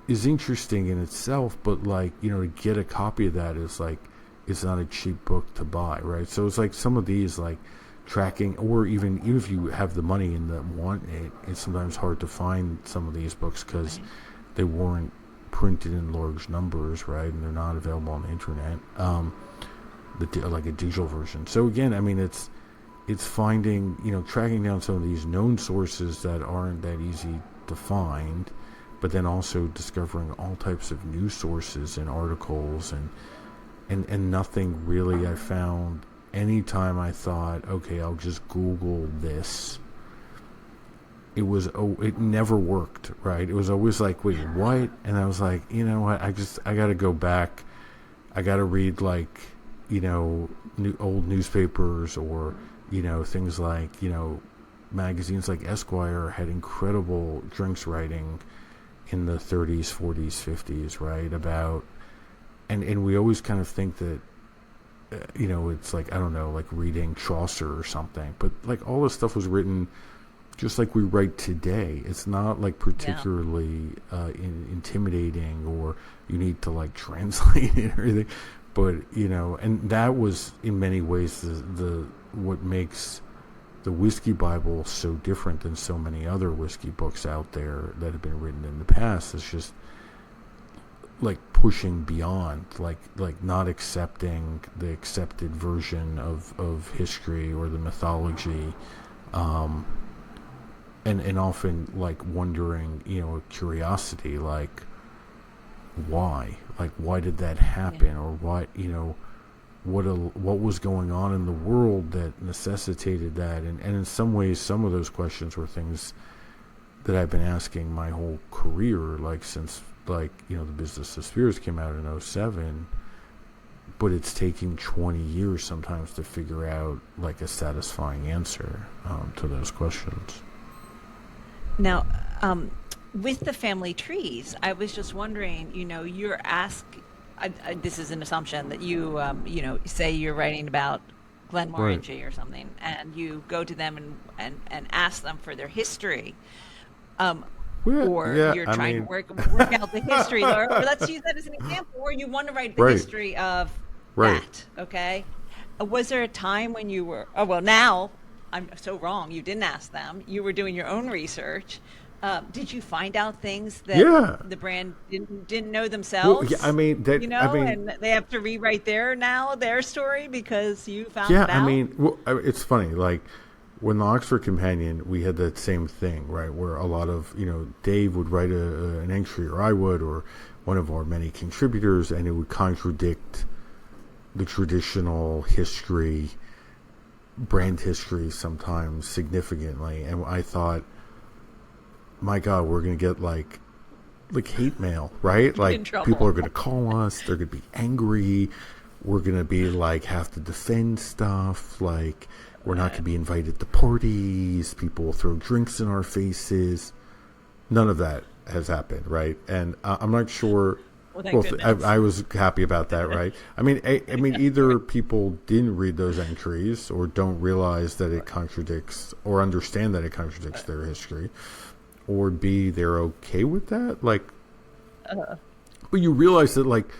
is interesting in itself, but like, to get a copy of that is like, it's not a cheap book to buy, right? So it's like some of these, like, tracking, or even if you have the money and want it, it's sometimes hard to find some of these books because they weren't printed in large numbers, right? And they're not available on the internet, like a digital version. So again, I mean, it's finding, tracking down some of these known sources that aren't that easy to find, but then also discovering all types of new sources and articles, and nothing really I found anytime I thought, okay, I'll just Google this. It never worked, right? It was always like, wait, what? And I was like, you know what? I got to go back. I got to read, like, old newspapers, or, things like, magazines like Esquire had incredible drinks writing in the 30s, 40s, 50s, right? About, and we always kind of think that, it's like, I don't know, like reading Chaucer or something, but like all this stuff was written just like we write today. It's not like particularly intimidating, or you need to like translate it or anything, but and that was in many ways the what makes the Whiskey Bible so different than so many other whiskey books out there that have been written in the past. It's just like pushing beyond, like not accepting the accepted version of history or the mythology, and often like wondering, a curiosity, like why did that happen, or what was going on in the world that necessitated that, and in some ways some of those questions were things that I've been asking my whole career, like since the Business of Spirits came out in '07, but it's taking 20 years sometimes to figure out like a satisfying answer to those questions. Now, with the family trees, I was just wondering, you're asked, this is an assumption that you, say you're writing about Glenmorangie or something, and you go to them and ask them for their history. You're trying to work out the history, or let's use that as an example, or you want to write the history of that, okay? Was there a time when you were, now I'm so wrong, you didn't ask them, you were doing your own research. Did you find out things that the brand didn't know themselves? Well, and they have to rewrite their story because you found it out? It's funny, like, when the Oxford Companion, we had that same thing, right, where a lot of, Dave would write an entry, or I would, or one of our many contributors, and it would contradict the traditional history, brand history sometimes significantly. And I thought, my God, we're going to get like hate mail, right? Like, people are going to call us, they're going to be angry, we're going to be like, have to defend stuff, like, we're not going to be invited to parties, people will throw drinks in our faces. None of that has happened, right? And I'm not sure. I was happy about that, right? I mean, either people didn't read those entries, or don't realize that it contradicts, or understand that it contradicts their history, or B, they're okay with that. Like, but you realize that, like,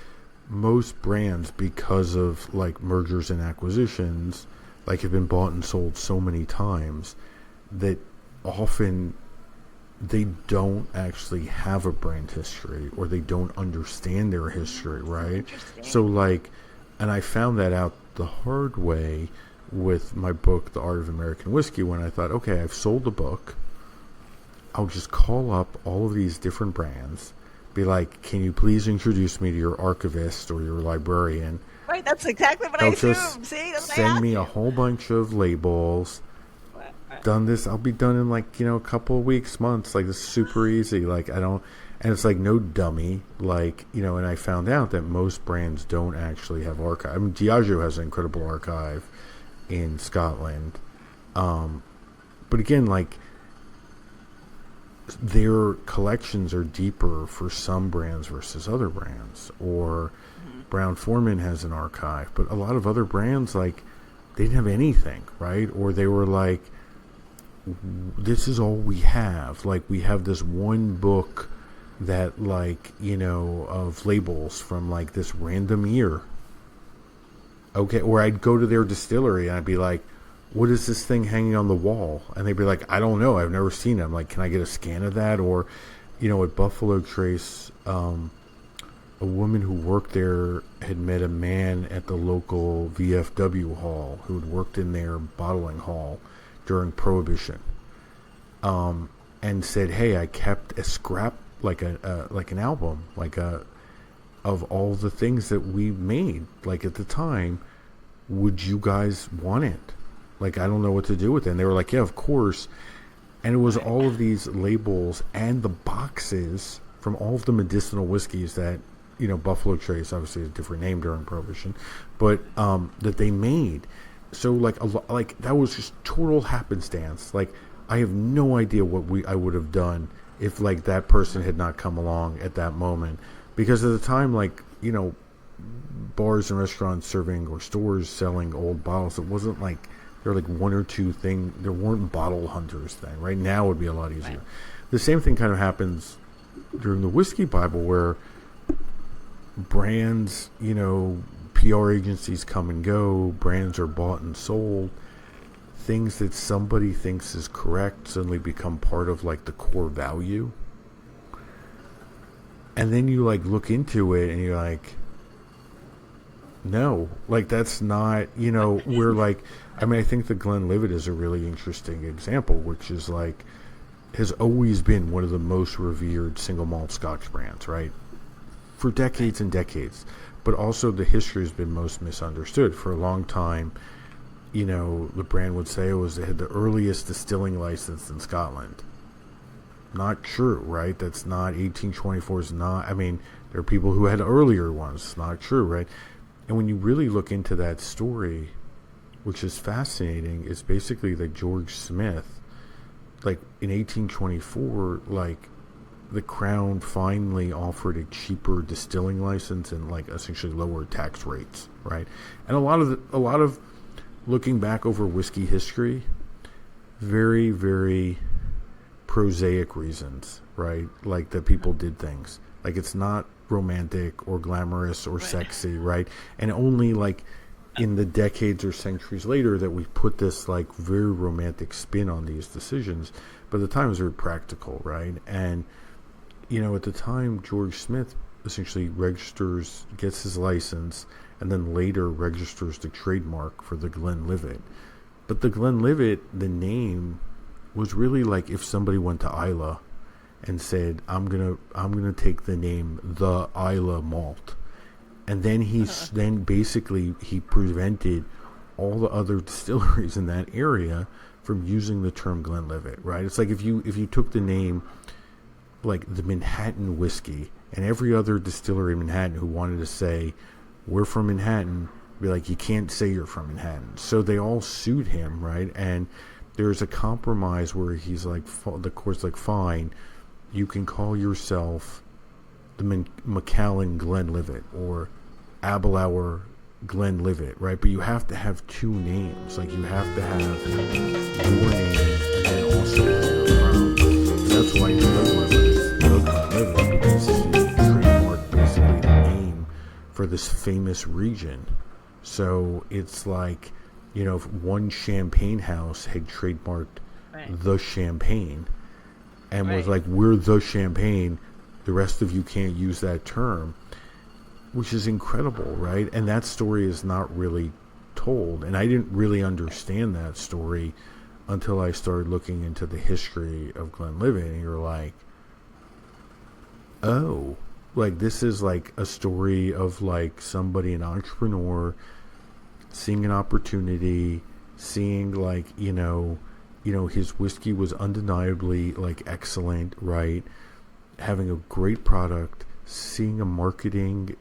most brands, because of like mergers and acquisitions, like, have been bought and sold so many times that often they don't actually have a brand history, or they don't understand their history, So right? So interesting. like, and I found that out the hard way with my book, The Art of American Whiskey, when I thought, okay, I've sold the book. I'll just call up all of these different brands, be like, can you please introduce me to your archivist or your librarian? Right, that's exactly what I They'll just assumed. See, that's what I send asked me a you. whole bunch of labels. Right. Done this, I'll be done in like, a couple of weeks, months. Like, this is super easy. Like, I don't, and it's like no dummy. Like, and I found out that most brands don't actually have archive. I mean, Diageo has an incredible archive in Scotland. But again, like, their collections are deeper for some brands versus other brands. Or Mhm. Brown Forman has an archive, but a lot of other brands, like, they didn't have anything, right? Or they were like, this is all we have. Like, we have this one book that, like, of labels from like this random year. Okay, or I'd go to their distillery and I'd be like, what is this thing hanging on the wall? And they'd be like, I don't know, I've never seen it. I'm like, can I get a scan of that? Or, at Buffalo Trace, a woman who worked there had met a man at the local VFW hall who had worked in their bottling hall during Prohibition, and said, "Hey, I kept a scrap, like like an album, of all the things that we made, like at the time. Would you guys want it? Like, I don't know what to do with it." And they were like, "Yeah, of course." And it was Right. all of these labels and the boxes from all of the medicinal whiskeys that, Buffalo Trace, obviously a different name during Prohibition, but that they made. So like like that was just total happenstance. Like, I have no idea what I would have done if like that person had not come along at that moment, because at the time, like, bars and restaurants serving, or stores selling old bottles, it wasn't like there were like one or two thing. There weren't bottle hunters then. Right now, it would be a lot easier. Right. The same thing kind of happens during the whiskey Bible, where brands, PR agencies come and go, brands are bought and sold. Things that somebody thinks is correct suddenly become part of like the core value. And then you like look into it and you're like, no, like that's not, we're like, I mean, I think the Glenlivet is a really interesting example, which is like, has always been one of the most revered single malt Scotch brands, right? For Right. decades and decades. But also the history has been most misunderstood. For a long time, the brand would say they had the earliest distilling license in Scotland. Not true, right? That's not 1824 is not. I mean, there are people who had earlier ones. It's not true, right? And when you really look into that story, which is fascinating, is basically that George Smith, like in 1824, like the Crown finally offered a cheaper distilling license and like essentially lower tax rates, right? And a lot of looking back over whiskey history, very, very prosaic reasons, right? Like that people did things. Like, it's not romantic or glamorous or Right. sexy, right? And only like in the decades or centuries later that we put this like very romantic spin on these decisions. But at the time it was very practical, right? And at the time, George Smith essentially gets his license, and then later registers the trademark for the Glenlivet. But the Glenlivet, the name, was really like if somebody went to Isla and said, I'm gonna take the name the Isla malt," and then then basically he prevented all the other distilleries in that area from using the term Glenlivet, right? It's like if you took the name like the Manhattan whiskey, and every other distillery in Manhattan who wanted to say, we're from Manhattan, be like, you can't say you're from Manhattan. So they all sued him, right? And there's a compromise where he's like, the court's like, fine, you can call yourself the Macallan Glenlivet or Abelauer Glenlivet, right? But you have to have two names. Like, you have to have your name and then also your crown. That's why the Glenlivet is the Glenlivet, because he trademarked basically the name for this famous region. So it's like, if one champagne house had trademarked Right. the champagne, and was Right. like, we're the champagne, the rest of you can't use that term, which is incredible, right? And that story is not really told, and I didn't really understand that story until I started looking into the history of Glenlivet, and you're like, oh, like this is like a story of like somebody, an entrepreneur, seeing an opportunity, seeing like, his whiskey was undeniably like excellent, right? Having a great product, seeing a marketing,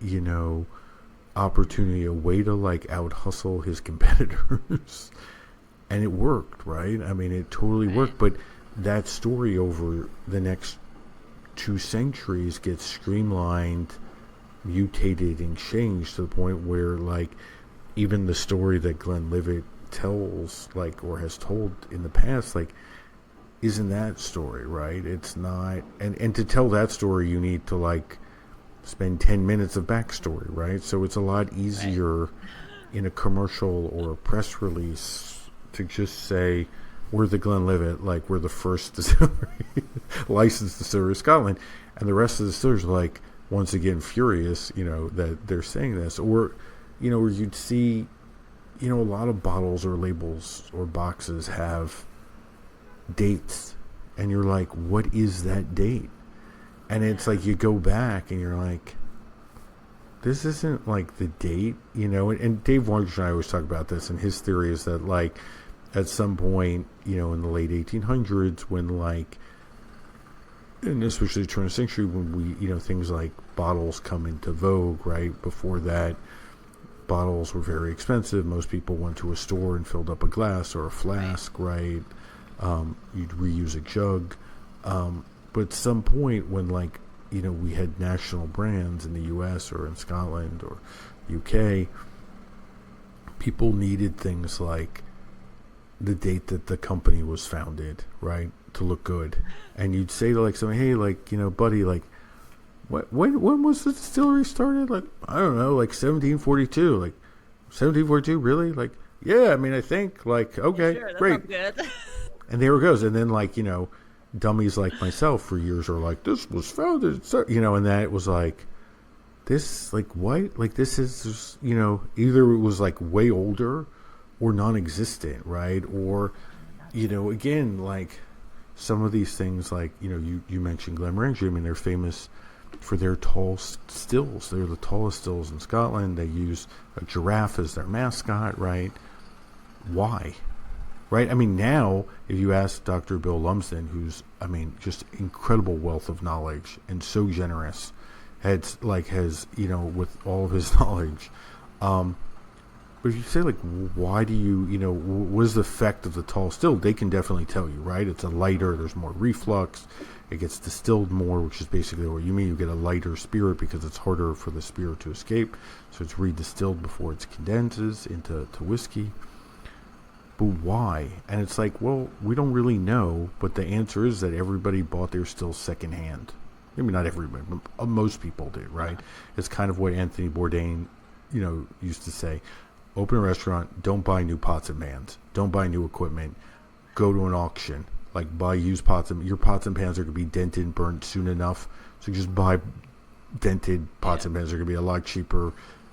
opportunity, a way to like out hustle his competitors. And it worked, right? I mean, it totally Right. worked. But that story over the next 2 centuries gets streamlined, mutated, and changed to the point where, like, even the story that Glenlivet tells, like, or has told in the past, like, isn't that story, right? It's not. And to tell that story, you need to, like, spend 10 minutes of backstory, right? So it's a lot Right. easier in a commercial or a press release to just say, we're the Glenlivet, like we're the first distillery, licensed distillery of Scotland, and the rest of the distillers are like, once again, furious, that they're saying this. Or, or you'd see, a lot of bottles or labels or boxes have dates, and you're like, what is that date? And it's Yeah. like you go back and you're like, this isn't like the date, and Dave Wondrich and I always talk about this, and his theory is that, like, at some point, in the late 1800s, when, like, and especially the turn of the century, when we, things like bottles come into vogue, right? Before that, bottles were very expensive. Most people went to a store and filled up a glass or a Right. flask, right? You'd reuse a jug. But at some point when, like, we had national brands in the US or in Scotland or UK, people needed things like the date that the company was founded, right? To look good. And you'd say to, like, somebody, hey, like, buddy, like, when was the distillery started? Like, I don't know, like 1742. Like, 1742, really? Like, yeah, I mean, I think, like, Yeah, okay, sure. That great. sounds good. And there it goes. And then, like, dummies like myself for years are like, this was founded, so, and that it was like, this, like, what? Like, this is just, either it was like way older or non-existent, right? Or, again, like, some of these things, like, you mentioned Glenmorangie. I mean, they're famous for their tall stills. They're the tallest stills in Scotland. They use a giraffe as their mascot, right? Why? Right? I mean, now, if you ask Dr. Bill Lumsden, who's, I mean, just incredible wealth of knowledge and so generous, has, with all of his knowledge, but if you say, like, why do you, what is the effect of the tall still? They can definitely tell you, right? It's a lighter, there's more reflux, it gets distilled more, which is basically what you mean. You get a lighter spirit because it's harder for the spirit to escape. So it's redistilled before it condenses into whiskey. But why? And it's like, well, we don't really know, but the answer is that everybody bought their stills secondhand. Maybe not everybody, but most people did, right? It's kind of what Anthony Bourdain, used to say. Open a restaurant, don't buy new pots and pans. Don't buy new equipment. Go to an auction. Like, buy used pots, and your pots and pans are going to be dented and burnt soon enough. So just buy dented pots Yeah. and pans. They're going to be a lot cheaper.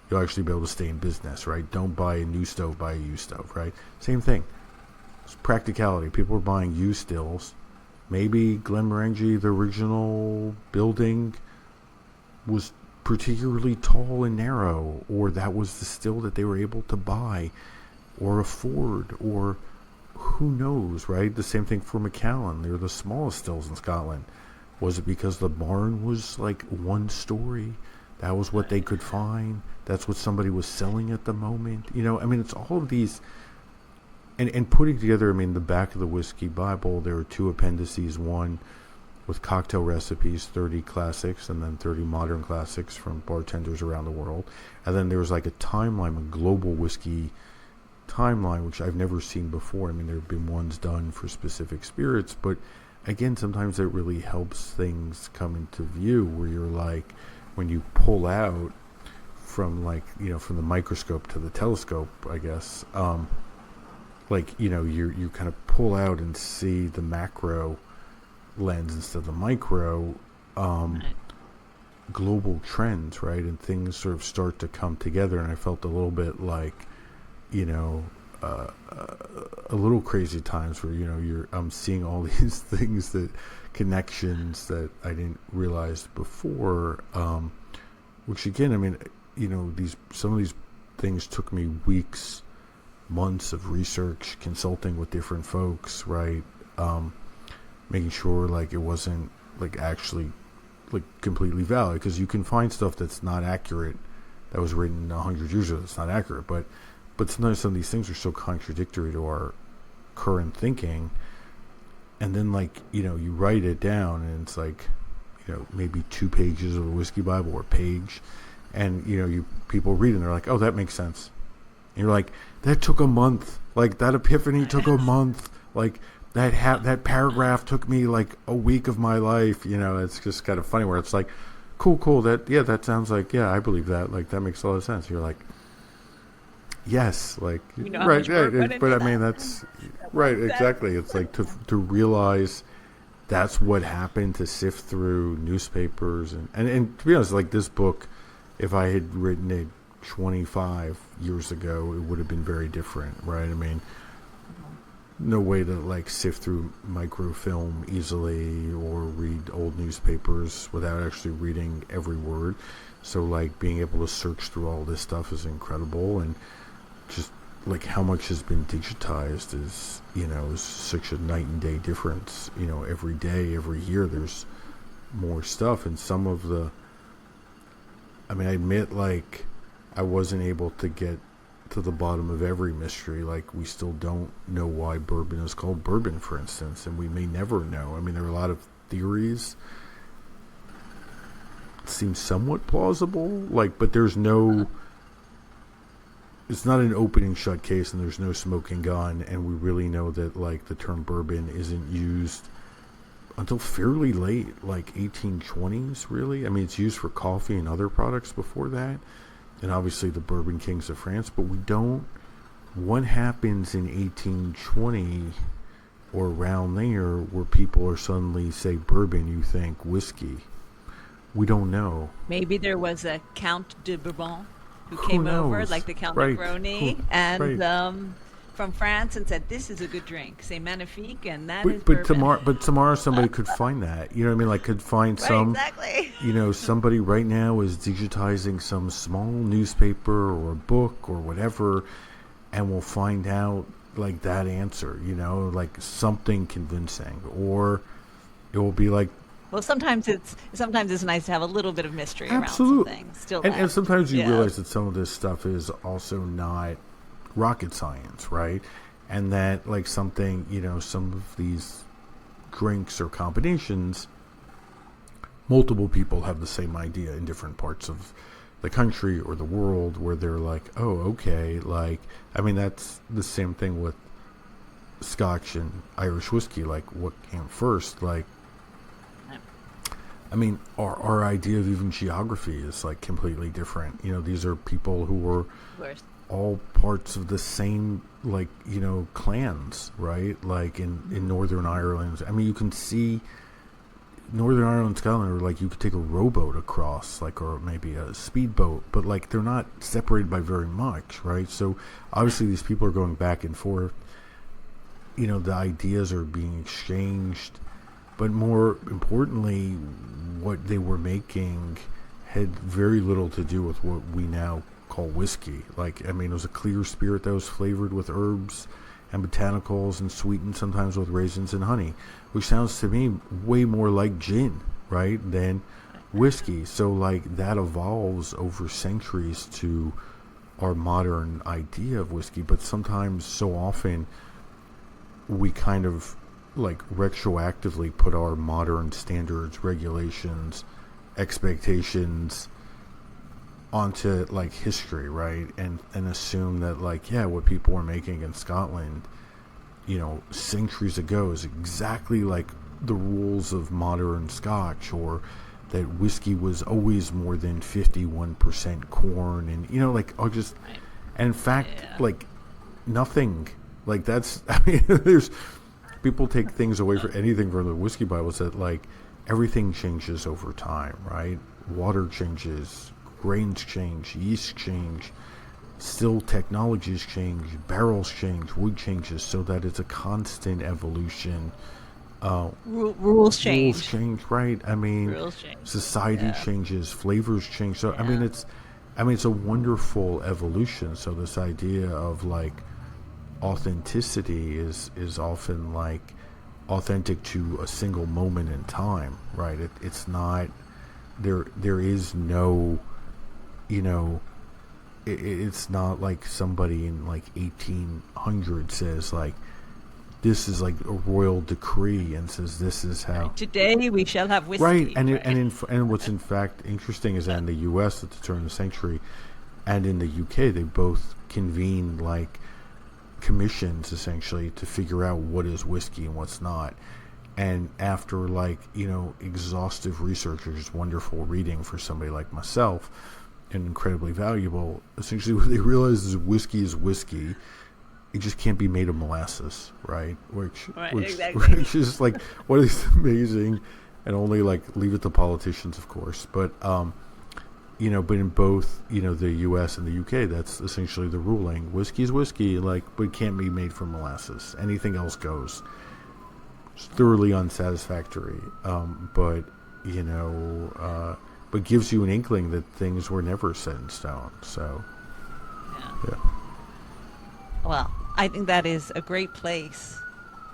You'll actually be able to stay in business, right? Don't buy a new stove, buy a used stove, right? Same thing. It's practicality. People are buying used stills. Maybe Glenmorangie, the original building, was particularly tall and narrow, or that was the still that they were able to buy or afford, or who knows, right? The same thing for Macallan. They're the smallest stills in Scotland. Was it because the barn was like 1 story? That was what they could find. That's what somebody was selling at the moment. I mean, it's all of these. And putting together, I mean, the back of the Whiskey Bible, there are 2 appendices. One with cocktail recipes, 30 classics, and then 30 modern classics from bartenders around the world. And then there was like a timeline, a global whiskey timeline, which I've never seen before. I mean, there have been ones done for specific spirits, but again, sometimes it really helps things come into view where you're like, when you pull out from, like, from the microscope to the telescope, I guess, like, you kind of pull out and see the macro lens instead of the micro, Right. global trends, right? And things sort of start to come together. And I felt a little bit like, you know, a little crazy times where, I'm seeing all these things connections that I didn't realize before, which again, I mean, some of these things took me weeks, months of research, consulting with different folks, right? Making sure like it wasn't like actually like completely valid, because you can find stuff that's not accurate that was written 100 years ago that's not accurate, but sometimes some of these things are so contradictory to our current thinking, and then like you write it down and it's like maybe 2 pages of a whiskey Bible or page, and people read it and they're like, oh, that makes sense, and you're like, that took a month, like that epiphany took a month, like that paragraph took me like a week of my life. It's just kind of funny where it's like, cool, that sounds like, yeah, I believe that, like that makes a lot of sense. You're like, yes, like right, but I mean that's right, exactly. It's like to realize that's what happened, to sift through newspapers and to be honest, like this book, if I had written it 25 years ago, it would have been very different, right? I mean, no way to like sift through microfilm easily or read old newspapers without actually reading every word. So like being able to search through all this stuff is incredible, and just like how much has been digitized is such a night and day difference. Every day, every year there's more stuff, and some of I admit, like, I wasn't able to get to the bottom of every mystery. Like, we still don't know why bourbon is called bourbon, for instance, and we may never know. I mean, there are a lot of theories that seem somewhat plausible, like, but there's no, it's not an open and shut case, and there's no smoking gun, and we really know that, like, the term bourbon isn't used until fairly late, like 1820s, really. I mean, it's used for coffee and other products before that, and obviously the Bourbon Kings of France, but we don't, what happens in 1820 or around there where people are suddenly say bourbon, you think whiskey. We don't know. Maybe there was a Count de Bourbon who Who came over, knows? like the Count Right. Negroni, and Right. from France, and said, "This is a good drink, c'est magnifique," and that is But bourbon. tomorrow somebody could find that. You know what I mean? Like, could find Right, some, exactly. somebody right now is digitizing some small newspaper or a book or whatever, and we'll find out, like, that answer, like something convincing. Or it will be like, Well, sometimes it's nice to have a little bit of mystery around some absolute. things. Still, And sometimes you yeah, realize that some of this stuff is also not rocket science, right? And that, like, something, some of these drinks or combinations, multiple people have the same idea in different parts of the country or the world, where they're like, oh, okay, like, I mean, that's the same thing with Scotch and Irish whiskey. Like, what came first? Like, I mean, our idea of even geography is like completely different. These are people who were of course. all parts of the same, like, clans, right? Like in Northern Ireland. I mean, you can see Northern Ireland, Scotland, or like you could take a rowboat across, like, or maybe a speedboat, but like they're not separated by very much, right? So obviously these people are going back and forth. The ideas are being exchanged, but more importantly, what they were making had very little to do with what we now call whiskey. Like, I mean, it was a clear spirit that was flavored with herbs and botanicals and sweetened sometimes with raisins and honey, which sounds to me way more like gin, right, than whiskey. So, like, that evolves over centuries to our modern idea of whiskey, but sometimes, so often, we kind of, like, retroactively put our modern standards, regulations, expectations onto, like, history, right? And assume that, like, yeah, what people were making in Scotland, centuries ago is exactly like the rules of modern Scotch, or that whiskey was always more than 51% corn, and, like, I'll just, and in fact, Yeah. like, nothing, like, that's, I mean, there's, people take things away from anything from the whiskey Bible is that like everything changes over time, right? Water changes, grains change, yeast change, still technologies change, barrels change, wood changes, so that it's a constant evolution. Rules change. Rules change, right? I mean, Rules change. society changes, flavors change. So I mean, it's a wonderful evolution. So this idea of like authenticity is often like authentic to a single moment in time, right? It's not there is no, you know, it's not like somebody in like 1800 says like this is like a royal decree and says this is how today we shall have whiskey. Right, and what's in fact interesting is that in the U.S. at the turn of the century and in the U.K. they both convened like commissions essentially to figure out what is whiskey and what's not. And after like, you know, exhaustive research, which is wonderful reading for somebody like myself and incredibly valuable, essentially what they realize is whiskey is whiskey. It just can't be made of molasses, right? Which is like what is amazing, and only like leave it to politicians, of course. But you know, but in both, you know, the U.S. and the U.K., that's essentially the ruling. Whiskey is whiskey, like, but it can't be made from molasses. Anything else goes. It's thoroughly unsatisfactory, but you know, but gives you an inkling that things were never set in stone. So, yeah. Well, I think that is a great place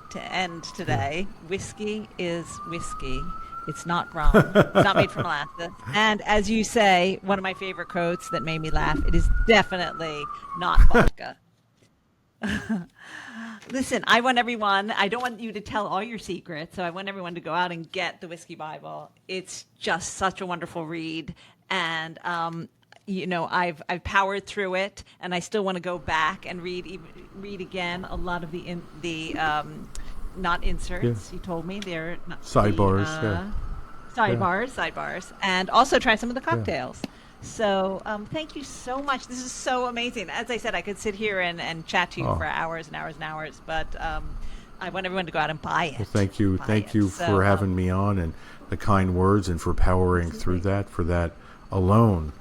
to end today. Whiskey is whiskey. It's not rum. It's not made from molasses. And as you say, one of my favorite quotes that made me laugh, it is definitely not vodka. Listen, I want everyone, I don't want you to tell all your secrets, so I want everyone to go out and get the Whiskey Bible. It's just such a wonderful read. And, you know, I've powered through it, and I still want to go back and read again a lot of the not inserts. You told me they're not sidebars. Sidebars, and also try some of the cocktails. So thank you so much. This is so amazing. As I said, I could sit here and chat to you for hours and hours and hours, but I want everyone to go out and buy it. Well, thank you for having me on, and the kind words, and for powering through that. For that alone,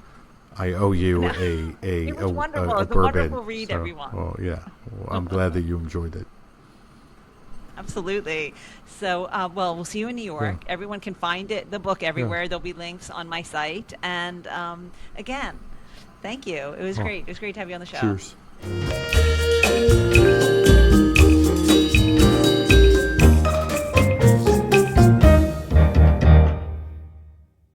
I owe you it was wonderful. a It was a bourbon. wonderful read, everyone. Well, yeah. Well, I'm glad that you enjoyed it. Absolutely. So, well, we'll see you in New York. Yeah. Everyone can find the book everywhere. Yeah. There'll be links on my site. And again, thank you. It was great. It was great to have you on the show. Cheers.